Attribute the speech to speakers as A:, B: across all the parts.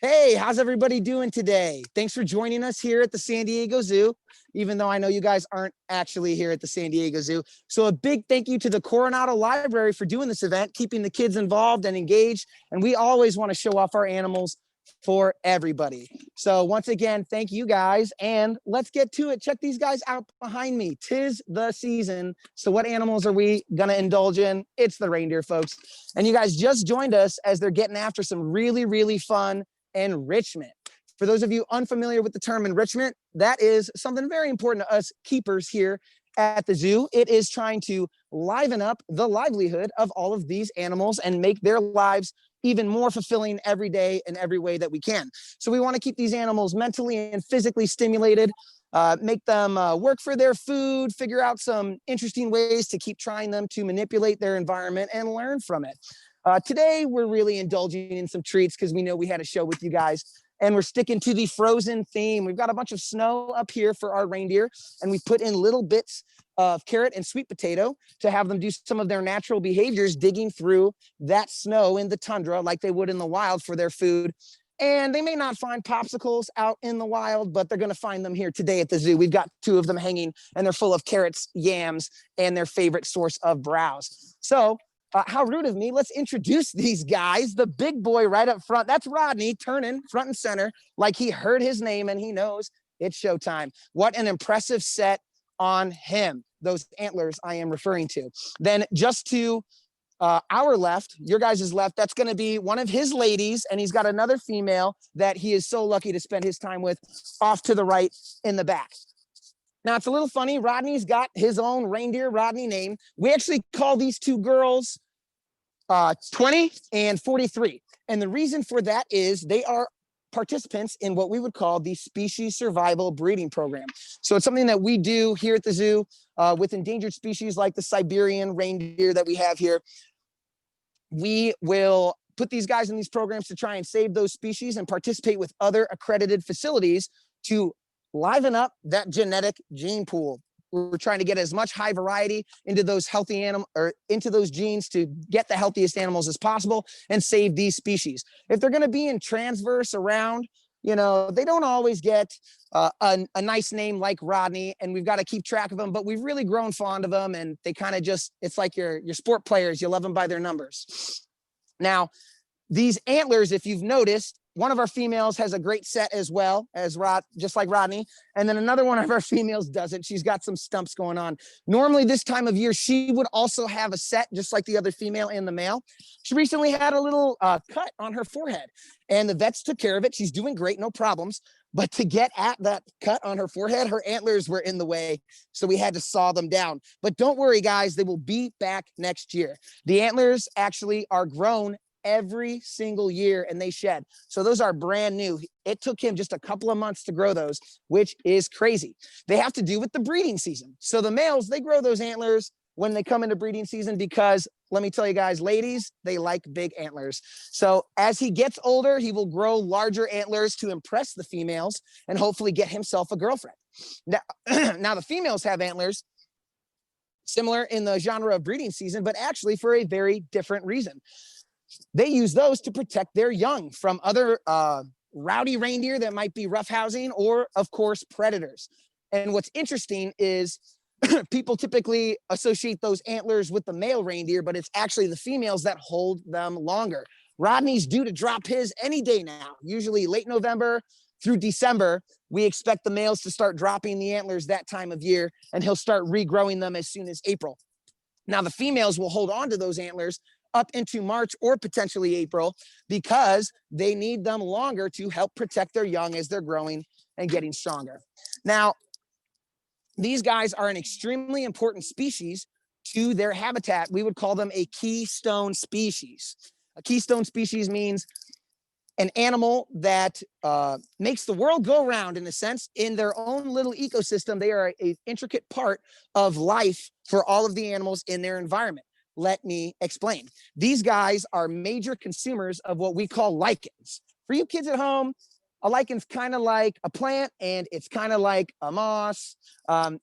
A: Hey, how's everybody doing today? Thanks for joining us here at the San Diego Zoo, even though I know you guys aren't actually here at the San Diego Zoo. So a big thank you to the Coronado Library for doing this event, keeping the kids involved and engaged. And we always want to show off our animals for everybody. So once again, thank you guys, and let's get to it. Check these guys out behind me. 'Tis the season. So what animals are we gonna indulge in? It's the reindeer, folks. And you guys just joined us as they're getting after some really, really fun enrichment. For those of you unfamiliar with the term enrichment, that is something very important to us keepers here at the zoo. It is trying to liven up the livelihood of all of these animals and make their lives even more fulfilling every day in every way that we can. So we want to keep these animals mentally and physically stimulated, make them work for their food, figure out some interesting ways to keep trying them to manipulate their environment and learn from it. Today, we're really indulging in some treats because we know we had a show with you guys, and we're sticking to the frozen theme. We've got a bunch of snow up here for our reindeer, and we put in little bits of carrot and sweet potato to have them do some of their natural behaviors, digging through that snow in the tundra like they would in the wild for their food. And they may not find popsicles out in the wild, but they're going to find them here today at the zoo. We've got two of them hanging, and they're full of carrots, yams, and their favorite source of browse. So how rude of me. Let's introduce these guys. The big boy right up front. That's Rodney, turning front and center like he heard his name and he knows it's showtime. What an impressive set on him. Those antlers I am referring to. Then just to our left, your guys' left, that's going to be one of his ladies, and he's got another female that he is so lucky to spend his time with off to the right in the back. Now, it's a little funny. Rodney's got his own reindeer Rodney name. We actually call these two girls 20 and 43. And the reason for that is they are participants in what we would call the species survival breeding program. So it's something that we do here at the zoo with endangered species like the Siberian reindeer that we have here. We will put these guys in these programs to try and save those species and participate with other accredited facilities to liven up that genetic gene pool. We're trying to get as much high variety into those healthy animal or into those genes to get the healthiest animals as possible and save these species. If they're going to be in transverse around, you know, they don't always get a nice name like Rodney, and we've got to keep track of them, but we've really grown fond of them, and they kind of just, it's like your sport players, you love them by their numbers. Now, these antlers, if you've noticed, one of our females has a great set as well as just like Rodney. And then another one of our females doesn't. She's got some stumps going on. Normally this time of year, she would also have a set just like the other female and the male. She recently had a little cut on her forehead, and the vets took care of it. She's doing great, no problems. But to get at that cut on her forehead, her antlers were in the way, so we had to saw them down. But don't worry, guys, they will be back next year. The antlers actually are grown every single year, and they shed. So those are brand new. It took him just a couple of months to grow those, which is crazy. They have to do with the breeding season. So the males, they grow those antlers when they come into breeding season because, let me tell you guys, ladies, they like big antlers. So as he gets older, he will grow larger antlers to impress the females and hopefully get himself a girlfriend. Now, now the females have antlers similar in the genre of breeding season, but actually for a very different reason. They use those to protect their young from other rowdy reindeer that might be roughhousing, or of course, predators. And what's interesting is people typically associate those antlers with the male reindeer, but it's actually the females that hold them longer. Rodney's due to drop his any day now, usually late November through December. We expect the males to start dropping the antlers that time of year, and he'll start regrowing them as soon as April. Now, the females will hold on to those antlers up into March or potentially April because they need them longer to help protect their young as they're growing and getting stronger. Now, these guys are an extremely important species to their habitat. We would call them a keystone species. A keystone species means an animal that makes the world go round, in a sense. In their own little ecosystem, they are an intricate part of life for all of the animals in their environment. Let me explain. These guys are major consumers of what we call lichens. For you kids at home, a lichen's kind of like a plant, and it's kind of like a moss.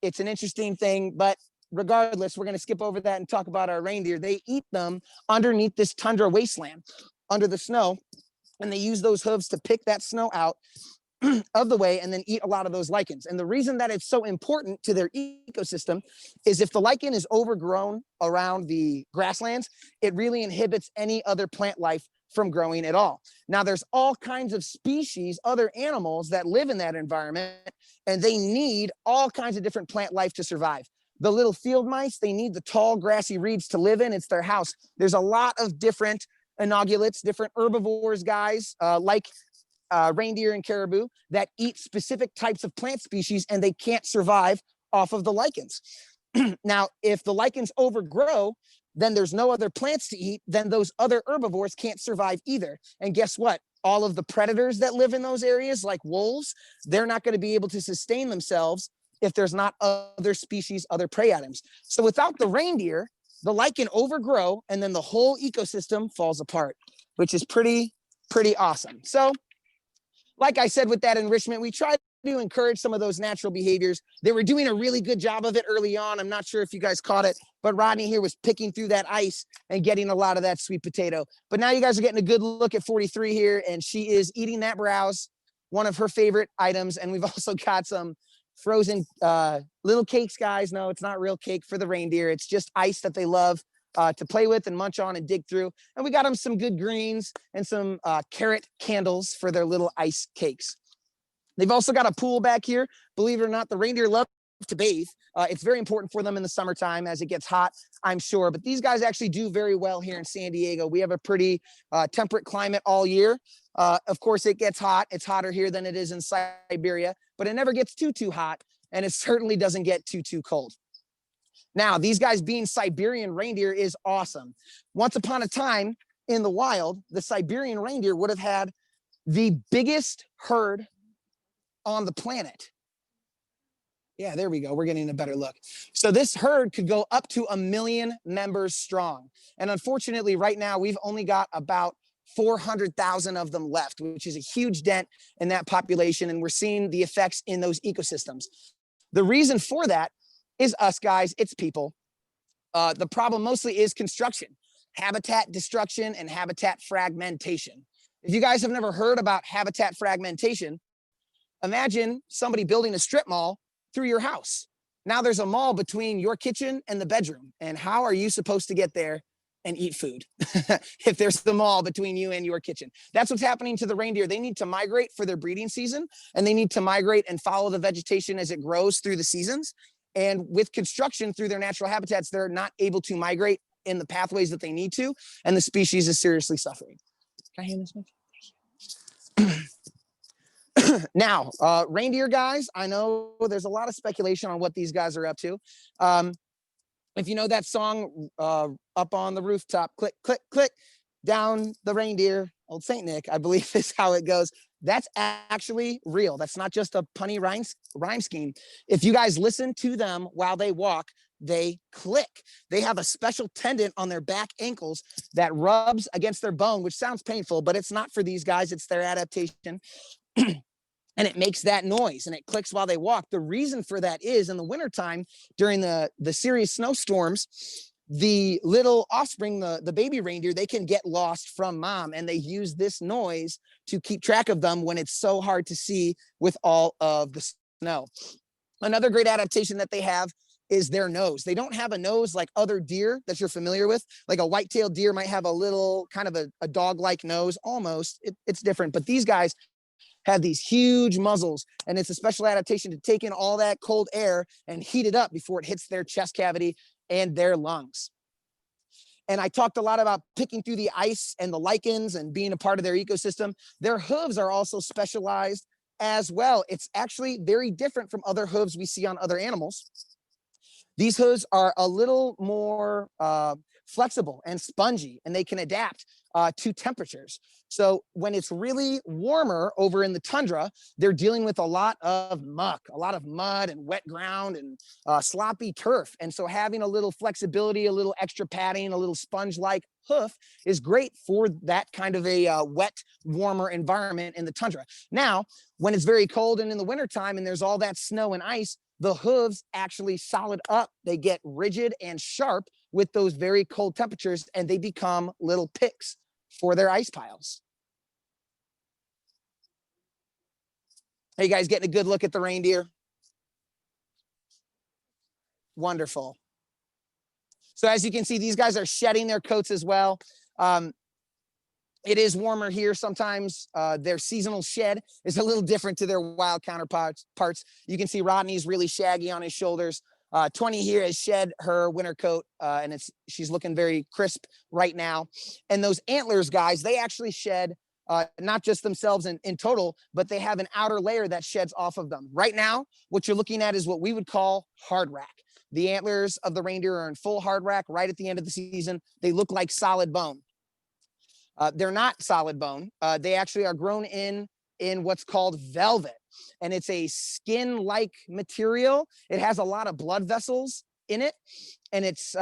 A: It's an interesting thing, but regardless, we're going to skip over that and talk about our reindeer. They eat them underneath this tundra wasteland, under the snow. and they use those hooves to pick that snow out of the way and then eat a lot of those lichens. And the reason that it's so important to their ecosystem is if the lichen is overgrown around the grasslands, it really inhibits any other plant life from growing at all. Now, there's all kinds of species, other animals that live in that environment, and they need all kinds of different plant life to survive. The little field mice, they need the tall grassy reeds to live in. It's their house. There's a lot of different inungulates, different herbivores, guys, like reindeer and caribou that eat specific types of plant species, and they can't survive off of the lichens. Now, if the lichens overgrow, then there's no other plants to eat, then those other herbivores can't survive either. And guess what? All of the predators that live in those areas, like wolves, they're not going to be able to sustain themselves if there's not other species, other prey items. So without the reindeer, the lichen overgrow, and then the whole ecosystem falls apart, which is pretty awesome. So like I said, with that enrichment, we try to encourage some of those natural behaviors. They were doing a really good job of it early on. I'm not sure if you guys caught it, but Rodney here was picking through that ice and getting a lot of that sweet potato. But now you guys are getting a good look at 43 here, and she is eating that browse, one of her favorite items. And we've also got some frozen little cakes, guys. No, it's not real cake for the reindeer. It's just ice that they love to play with and munch on and dig through. And we got them some good greens and some carrot candles for their little ice cakes. They've also got a pool back here. Believe it or not, the reindeer love to bathe. It's very important for them in the summertime as it gets hot, I'm sure. But these guys actually do very well here in San Diego. We have a pretty temperate climate all year. Of course, it gets hot. It's hotter here than it is in Siberia, but it never gets too hot, and it certainly doesn't get too cold. Now, these guys being Siberian reindeer is awesome. Once upon a time in the wild, the Siberian reindeer would have had the biggest herd on the planet. Yeah, there we go. We're getting a better look. So this herd could go up to 1 million members strong. And unfortunately, right now, we've only got about 400,000 of them left, which is a huge dent in that population. And we're seeing the effects in those ecosystems. The reason for that is us, guys. It's people. The problem mostly is construction, habitat destruction, and habitat fragmentation. If you guys have never heard about habitat fragmentation, imagine somebody building a strip mall through your house. Now there's a mall between your kitchen and the bedroom. And how are you supposed to get there and eat food if there's the mall between you and your kitchen? That's what's happening to the reindeer. They need to migrate for their breeding season, and they need to migrate and follow the vegetation as it grows through the seasons. And with construction through their natural habitats, they're not able to migrate in the pathways that they need to, and the species is seriously suffering. Can I hand this much? Now, reindeer guys, I know there's a lot of speculation on what these guys are up to. If you know that song, Up on the Rooftop, click, click, click, down the reindeer, old Saint Nick, I believe is how it goes. That's actually real. That's not just a punny rhyme scheme. If you guys listen to them while they walk, they click. They have a special tendon on their back ankles that rubs against their bone, which sounds painful, but it's not for these guys. It's their adaptation. And it makes that noise and it clicks while they walk. The reason for that is in the wintertime, during the serious snowstorms, the little offspring, the baby reindeer, they can get lost from mom, and they use this noise to keep track of them when it's so hard to see with all of the snow. Another great adaptation that they have is their nose. They don't have a nose like other deer that you're familiar with. Like a white-tailed deer might have a little kind of a dog-like nose, almost. It's different, but these guys have these huge muzzles, and it's a special adaptation to take in all that cold air and heat it up before it hits their chest cavity and their lungs. And I talked a lot about picking through the ice and the lichens and being a part of their ecosystem. Their hooves are also specialized as well. It's actually very different from other hooves we see on other animals. These hooves are a little more flexible and spongy, and they can adapt to temperatures. So when it's really warmer over in the tundra, they're dealing with a lot of muck, a lot of mud and wet ground and sloppy turf. And so having a little flexibility, a little extra padding, a little sponge-like hoof is great for that kind of a wet, warmer environment in the tundra. Now, when it's very cold and in the wintertime and there's all that snow and ice, the hooves actually solid up. They get rigid and sharp with those very cold temperatures, and they become little picks for their ice piles. Are you guys getting a good look at the reindeer? Wonderful. So as you can see, these guys are shedding their coats as well. It is warmer here. Sometimes their seasonal shed is a little different to their wild counterparts. You can see Rodney's really shaggy on his shoulders. 20 here has shed her winter coat, and she's looking very crisp right now. And those antlers, guys, they actually shed not just themselves in total, but they have an outer layer that sheds off of them. Right now, what you're looking at is what we would call hard rack. The antlers of the reindeer are in full hard rack right at the end of the season. They look like solid bone. They're not solid bone. They actually are grown in what's called velvet, and it's a skin-like material. It has a lot of blood vessels in it, and its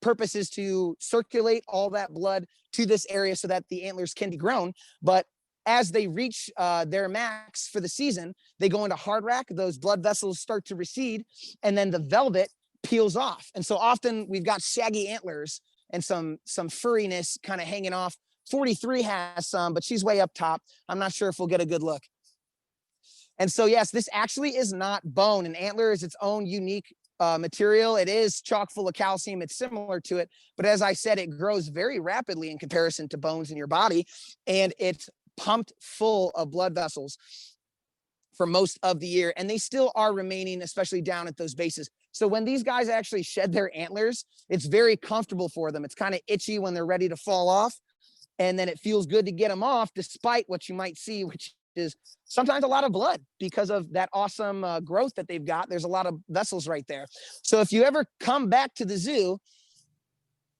A: purpose is to circulate all that blood to this area so that the antlers can be grown. But as they reach their max for the season, they go into hard rack. Those blood vessels start to recede, and then the velvet peels off. And so often we've got shaggy antlers and some furriness kind of hanging off. 43 has some, but she's way up top. I'm not sure if we'll get a good look. And so, yes, this actually is not bone. An antler is its own unique material. It is chock full of calcium. It's similar to it. But as I said, it grows very rapidly in comparison to bones in your body. And it's pumped full of blood vessels for most of the year. And they still are remaining, especially down at those bases. So when these guys actually shed their antlers, it's very comfortable for them. It's kind of itchy when they're ready to fall off. And then it feels good to get them off, despite what you might see, which is sometimes a lot of blood because of that awesome growth that they've got. There's a lot of vessels right there. So if you ever come back to the zoo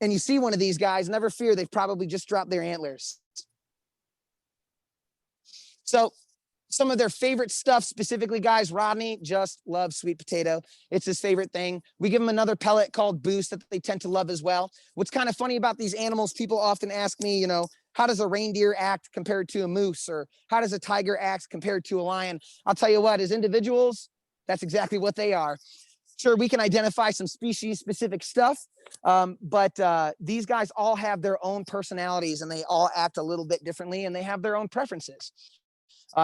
A: and you see one of these guys, never fear, they've probably just dropped their antlers. So some of their favorite stuff, specifically, guys, Rodney just loves sweet potato. It's his favorite thing. We give him another pellet called Boost that they tend to love as well. What's kind of funny about these animals, people often ask me, how does a reindeer act compared to a moose? Or how does a tiger act compared to a lion? I'll tell you what, as individuals, that's exactly what they are. Sure, we can identify some species-specific stuff, but these guys all have their own personalities, and they all act a little bit differently, and they have their own preferences.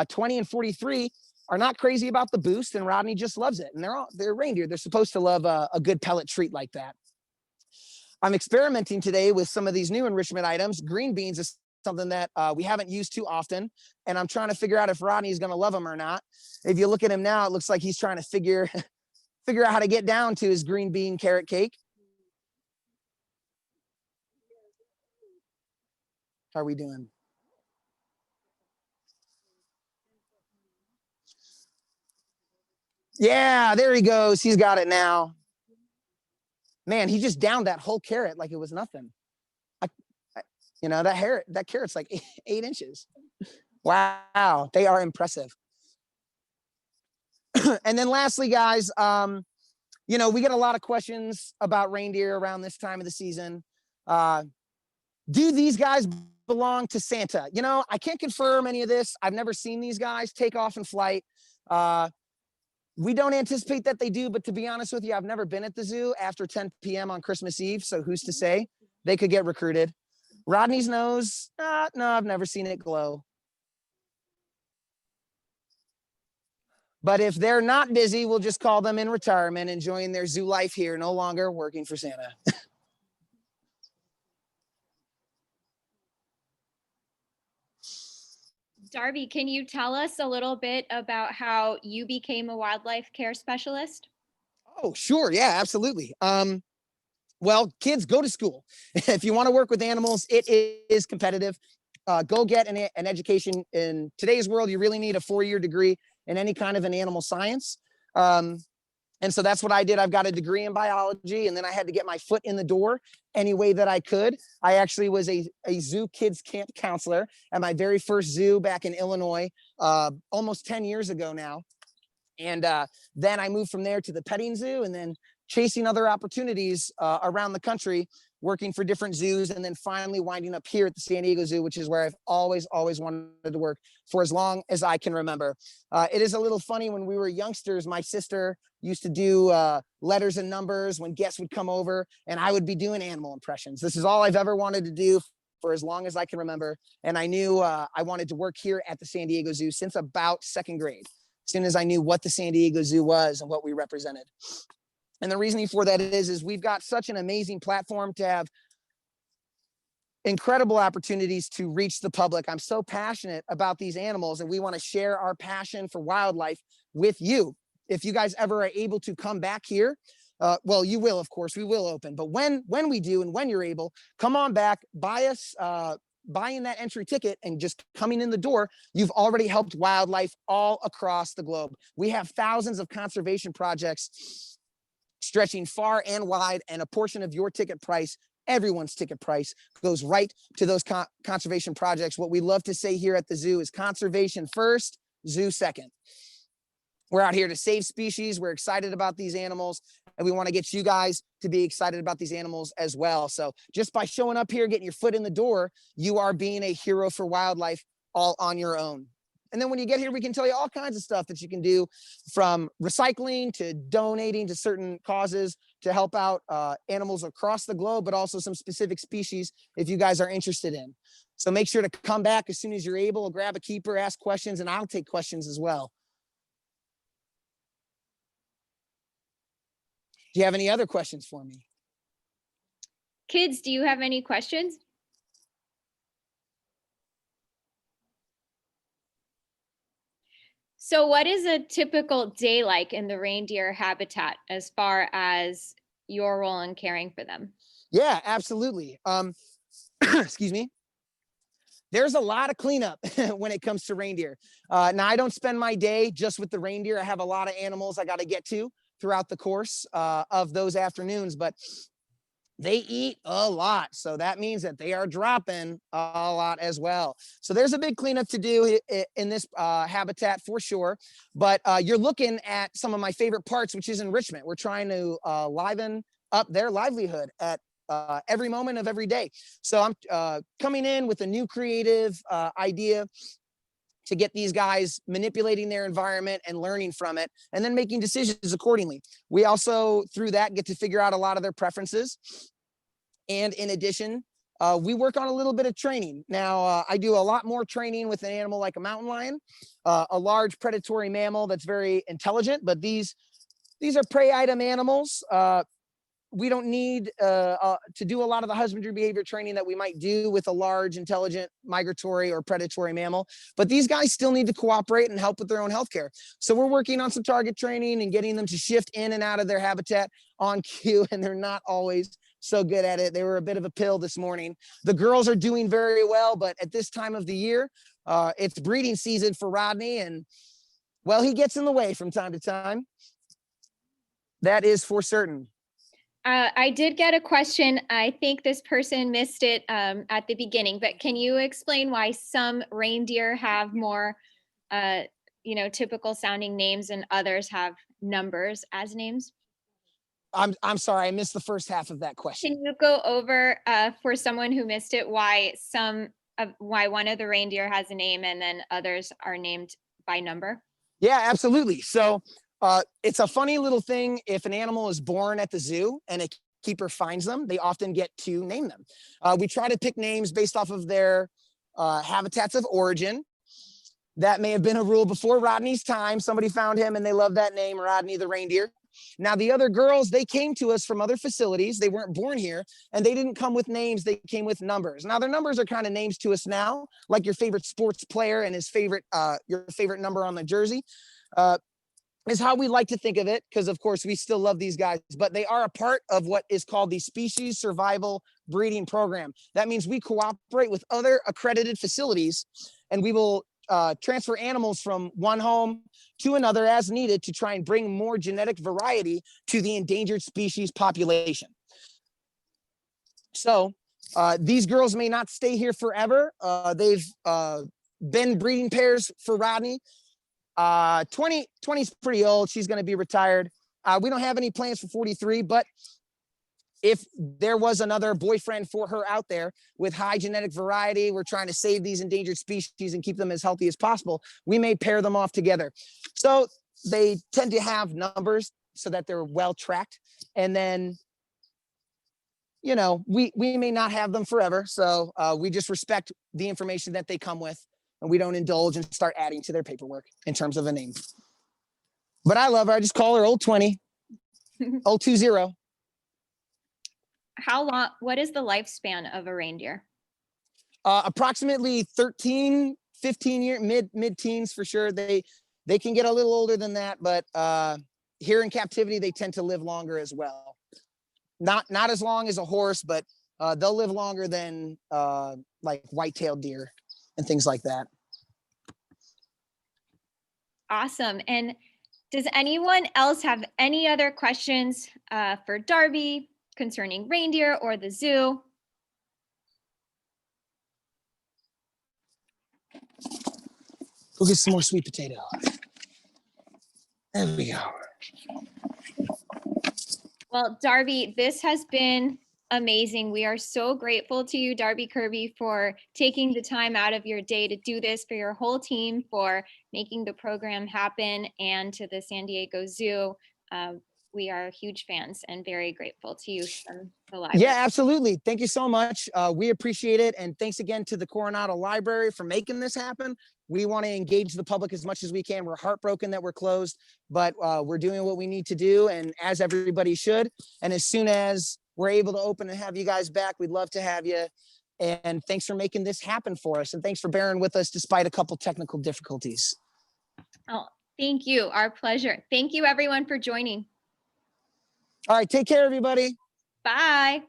A: 20 and 43 are not crazy about the Boost, and Rodney just loves it. And they're reindeer. They're supposed to love a good pellet treat like that. I'm experimenting today with some of these new enrichment items. Green beans is something that we haven't used too often, and I'm trying to figure out if Rodney's going to love them or not. If you look at him now, it looks like he's trying to figure out how to get down to his green bean carrot cake. How are we doing? Yeah, there he goes. He's got it now. Man, he just downed that whole carrot like it was nothing. I, that carrot's like 8 inches. Wow, they are impressive. And then lastly, guys, we get a lot of questions about reindeer around this time of the season. Do these guys belong to Santa? I can't confirm any of this. I've never seen these guys take off in flight. We don't anticipate that they do, but to be honest with you, I've never been at the zoo after 10 p.m. on Christmas Eve, so who's to say? They could get recruited. Rodney's nose, no, I've never seen it glow. But if they're not busy, we'll just call them in retirement, enjoying their zoo life here, no longer working for Santa.
B: Darby, can you tell us a little bit about how you became a wildlife care specialist?
A: Oh, sure. Yeah, absolutely. Well, kids, go to school. If you want to work with animals, it is competitive. Go get an education. In today's world, you really need a 4-year degree in any kind of an animal science. And so that's what I did. I've got a degree in biology, and then I had to get my foot in the door any way that I could. I actually was a zoo kids camp counselor at my very first zoo back in Illinois, almost 10 years ago now. And then I moved from there to the petting zoo, and then chasing other opportunities around the country, working for different zoos, and then finally winding up here at the San Diego Zoo, which is where I've always wanted to work for as long as I can remember. It is a little funny, when we were youngsters, my sister used to do letters and numbers when guests would come over, and I would be doing animal impressions. This is all I've ever wanted to do for as long as I can remember. And I knew I wanted to work here at the San Diego Zoo since about 2nd grade. as soon as I knew what the San Diego Zoo was and what we represented. And the reasoning for that is we've got such an amazing platform to have incredible opportunities to reach the public. I'm so passionate about these animals, and we want to share our passion for wildlife with you. If you guys ever are able to come back here, well, you will, of course, we will open. But when we do and when you're able, come on back, buy us, buying that entry ticket and just coming in the door, you've already helped wildlife all across the globe. We have thousands of conservation projects stretching far and wide, and a portion of your ticket price, everyone's ticket price, goes right to those conservation projects. What we love to say here at the zoo is conservation first, zoo second. We're out here to save species. We're excited about these animals, and we want to get you guys to be excited about these animals as well. So just by showing up here, getting your foot in the door, you are being a hero for wildlife all on your own. And then when you get here, we can tell you all kinds of stuff that you can do, from recycling to donating to certain causes to help out animals across the globe, but also some specific species if you guys are interested in. So make sure to come back as soon as you're able, grab a keeper, ask questions, and I'll take questions as well. Do you have any other questions for me?
B: Kids, do you have any questions? So what is a typical day like in the reindeer habitat as far as your role in caring for them?
A: Yeah, absolutely. Excuse me. There's a lot of cleanup when it comes to reindeer. Now, I don't spend my day just with the reindeer. I have a lot of animals I got to get to throughout the course of those afternoons, but they eat a lot. So that means that they are dropping a lot as well. So there's a big cleanup to do in this habitat for sure. But you're looking at some of my favorite parts, which is enrichment. We're trying to liven up their livelihood at every moment of every day. So I'm coming in with a new creative idea to get these guys manipulating their environment and learning from it, and then making decisions accordingly. We also, through that, get to figure out a lot of their preferences. And in addition, we work on a little bit of training. Now, I do a lot more training with an animal like a mountain lion, a large predatory mammal that's very intelligent, but these are prey item animals. We don't need to do a lot of the husbandry behavior training that we might do with a large, intelligent, migratory or predatory mammal, but these guys still need to cooperate and help with their own healthcare. So we're working on some target training and getting them to shift in and out of their habitat on cue, and they're not always so good at it. They were a bit of a pill this morning. The girls are doing very well, but at this time of the year, it's breeding season for Rodney, and well, he gets in the way from time to time. That is for certain.
B: I did get a question. I think this person missed it at the beginning, but can you explain why some reindeer have more, typical sounding names and others have numbers as names?
A: I'm sorry, I missed the first half of that question.
B: Can you go over for someone who missed it why one of the reindeer has a name and then others are named by number?
A: Yeah, absolutely. So it's a funny little thing. If an animal is born at the zoo and a keeper finds them, they often get to name them. We try to pick names based off of their habitats of origin. That may have been a rule before Rodney's time. Somebody found him and they love that name, Rodney the reindeer. Now, the other girls, they came to us from other facilities. They weren't born here, and they didn't come with names. They came with numbers. Now, their numbers are kind of names to us now, like your favorite sports player and his favorite, your favorite number on the jersey. Is how we like to think of it, because of course we still love these guys, but they are a part of what is called the Species Survival Breeding Program. That means we cooperate with other accredited facilities, and we will transfer animals from one home to another as needed to try and bring more genetic variety to the endangered species population. So these girls may not stay here forever. They've been breeding pairs for Rodney. 20's pretty old. She's going to be retired. We don't have any plans for 43, but if there was another boyfriend for her out there with high genetic variety, we're trying to save these endangered species and keep them as healthy as possible, we may pair them off together. So they tend to have numbers so that they're well tracked. And then, you know, we may not have them forever. So we just respect the information that they come with, and we don't indulge and start adding to their paperwork in terms of a name. But I love her. I just call her Old 20, Old 20.
B: How long, what is the lifespan of a reindeer?
A: Approximately 13, 15 year, mid-teens for sure. They can get a little older than that, but here in captivity, they tend to live longer as well. Not as long as a horse, but they'll live longer than like white-tailed deer and things like that.
B: Awesome. And does anyone else have any other questions for Darby concerning reindeer or the zoo?
A: Go get some more sweet potato. There we go.
B: Well, Darby, this has been amazing. We are so grateful to you, Darby Kirby, for taking the time out of your day to do this, for your whole team, for making the program happen, and to the San Diego Zoo. We are huge fans and very grateful to you from the library.
A: Yeah, absolutely. Thank you so much. We appreciate it. And thanks again to the Coronado Library for making this happen. We want to engage the public as much as we can. We're heartbroken that we're closed, but we're doing what we need to do, and as everybody should. And as soon as we're able to open and have you guys back, we'd love to have you. And thanks for making this happen for us. And thanks for bearing with us despite a couple technical difficulties.
B: Oh, thank you. Our pleasure. Thank you, everyone, for joining.
A: All right, take care, everybody.
B: Bye.